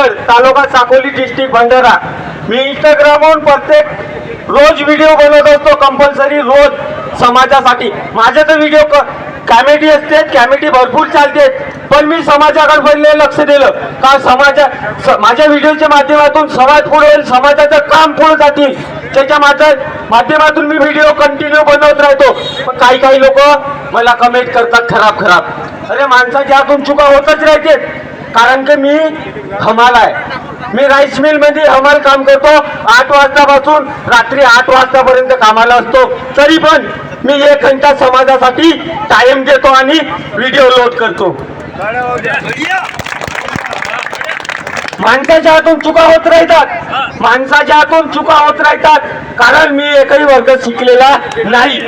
शिरसर, तालुका Sakoli, district Bhandara. मी इंस्टाग्रामवरून प्रत्येक रोज video बनवत असतो, कंपल्सरी रोज समाजासाठी। माझे तर व्हिडिओ कॉमेडी असते, कॉमेडी भरपूर चालते, पण मी समाजाकडे पहिले लक्ष दिलं का माझ्या व्हिडिओच्या माध्यमातून समाज पुढे होईल, समाजाचं काम पुढे जातील, त्याच्या माध्यमातून मी व्हिडिओ कंटिन्यू बनवत राहतो। पण काही लोक मला कमेंट करतात खराब। अरे माणसाच्या हातून चुका होतच राहते, कारण की मी हमाल आहे, मी राईस मिल मध्ये हमाल काम करतो। 8 वाजतापासून रात्री 8 वाजतापर्यंत कामाला असतो, तरी पण मी 1 घंटा समाजासाठी टाइम देतो आणि व्हिडिओ लोड करतो। माणसाच्या हातून चुका होत राहतात, कारण मी एकही वर्ग शिकलेला नाही,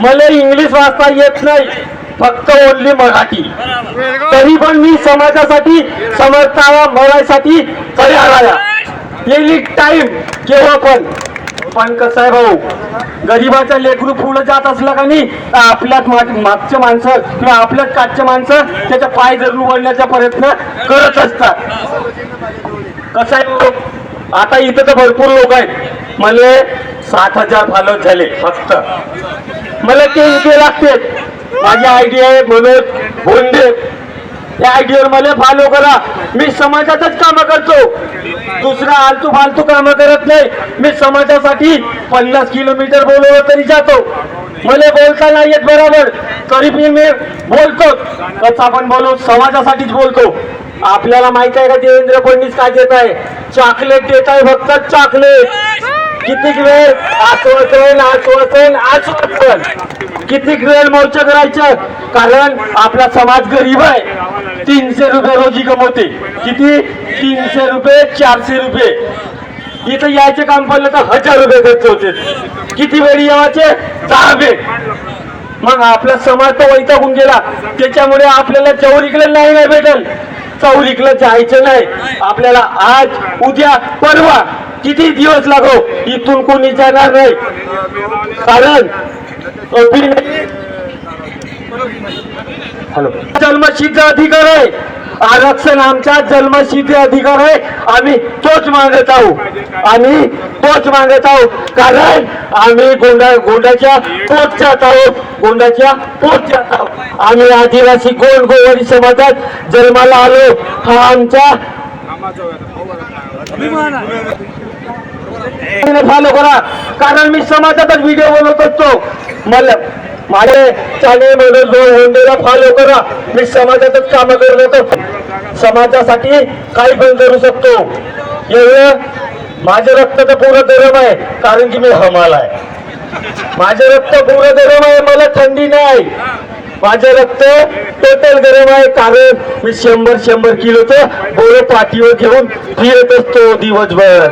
मला इंग्लिश वाचता येत नाही, फक्त ओनली मराठी, तरी पण मी समाजासाठी समर्थावा मराठीसाठी तयार आहे। एनी टाइम केव्हा पण कसं आहे भाऊ, गरीबाचा लेकरू पुढे जात असला का नाही, आपल्यात मागचे माणसं किंवा आपल्यात काटचे माणसं त्याचा पाय धरून वळण्याचा प्रयत्न करत असतात। कसं आहे, आता इथं तर भरपूर लोक आहेत, मला 7,000 फॉलोअर्स झाले फक्त, मला ते लागते। माझी आयडी आहे मनोज भोंडे, या आयडीवर मला फॉलो करा। मी समाजातच कामं करतो, दुसरा आलतू फालतू कामं करत नाही। मी समाजासाठी 50 किलोमीटर बोलवलं तरी जातो, मला बोलता नाही येत बरोबर, तरी मी बोलतो। कसा पण बोलू, समाजासाठीच बोलतो। आपल्याला माहित आहे का देवेंद्र फडणवीस काय देत आहे? चॉकलेट देत आहे, फक्त चॉकलेट। किती वेळ आश्वासन, किती वेळ मोर्चा करायचं, कारण आपला समाज गरीब आहे। 300 रुपये रोजी कमवते, किती? 300 रुपये, 400 रुपये। इथं यायचे काम पडलं तर 1000 रुपये खर्च होते, किती वेळ यावाचे? 10 वेळ। मग आपला समाज तो वैतागून गेला, त्याच्यामुळे आपल्याला चौरिकला नाही भेटल, चौरिकला जायचं नाही आपल्याला। आज उद्या परवा किती दिवस लागो, इथून कोणी जाणार नाही, कारण जन्मसिद्ध अधिकार आहे, आरक्षण आमचा जन्मसिद्ध अधिकार आहे। आम्ही तोच मागत आहोत, कारण आम्ही गोंडाच्या पोट जात आहोत। आम्ही आदिवासी गोवरी समाजात जन्माला आलो, हा आमचा फॉलो करा, कारण मी समाजातच व्हिडिओ बनवत असतो। मला माझे चॅनल मनोज भोंडेला फॉलो करा, मी समाजातच काम करत होतो, समाजासाठी काही पण करू शकतो। एवढं माझं रक्त तर पुरं गरम आहे, कारण की मी हमाल आहे, माझं रक्त पुरं गरम आहे, मला थंडी नाही, माझं रक्त टोटल गरम आहे, कारण मी 100 किलोचं बोरं पाठीवर घेऊन फिरत असतो दिवसभर,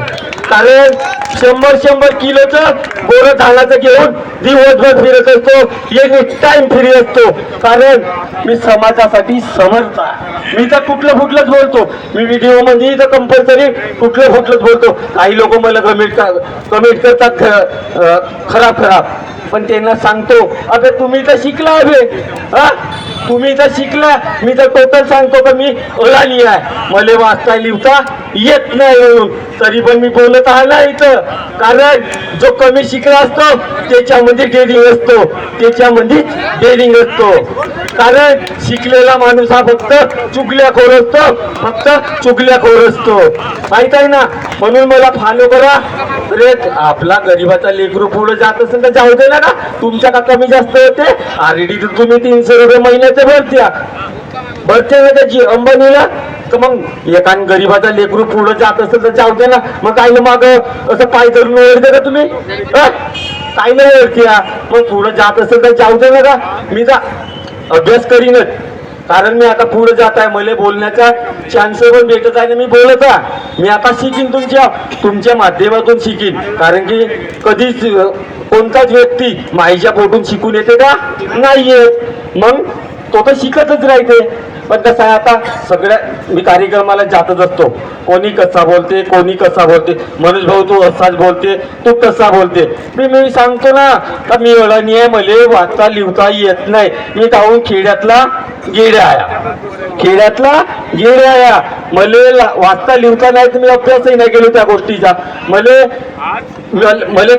कारण 100 किलोचं बोरं धानाचं घेऊन दिवसभर फिरत असतो, एनी टाइम फिरत असतो, कारण मी समाजासाठी समर्थ आहे। मी तर कुठलं फुटलंच बोलतो, मी व्हिडिओ मध्ये तर कंपल्सरी कुठलं फुटलंच बोलतो। काही लोक मला कमेंट करतात खराब, पण त्यांना सांगतो, अबे तुम्ही तर शिकला, तुम्ही तर शिकला, मी तर टोटल सांगतो का मी अडाणी आहे, मला वाचता लिहिता येत नाही म्हणून, तरी पण मी बोलत आहे ना इथं, कारण जो कमी शिकला असतो त्याच्यामध्ये डेअरिंग असतो, कारण शिकलेला माणूस हा फक्त चुगल्याखोर असतो, माहित आहे ना। म्हणून मला फॉलो करा। रे आपला गरीबाचा लेकरू पुढे जात असेल तर जाऊ दे ना, तुमच्या का कमी जास्त होते? ऑलरेडी तर तुम्ही 300 रुपये महिन्याचे भरते ना त्याची अंबानीला, तर मग एकान गरीबाचा लेकरू पुढे जात असेल तर जाऊ दे ना। मग काही माग असं पाय धरून ओढते का तुम्ही? काही नाही ओढते, मग पुढे जात असेल तर जाऊ दे ना का। मी तर अभ्यास करीनच, कारण मी आता पुढे जात आहे, मला बोलण्याचा चान्स पण भेटत आहे ना, मी बोलत आहे। मी आता शिकीन, तुमच्या माध्यमातून शिकीन, कारण की कधीच कोणताच व्यक्ती माईच्या पोटून शिकून येते का? नाही येत, मग तो तर शिकतच राहते। पण कसं आहे, आता सगळ्या मी कार्यक्रमाला जातच असतो, कोणी कसा बोलते, मनोज भाऊ तू असाच बोलते, तू कसा बोलते, मी सांगतो ना का मी अडाणी आहे, मला वाचता लिहिता येत नाही, मी काहून खेड्यातला गेड्या आहे। खेड्यातला गेल्या या मले वाचता लिहिता नाही, तुम्ही अभ्यासही नाही केलो त्या गोष्टीचा. मले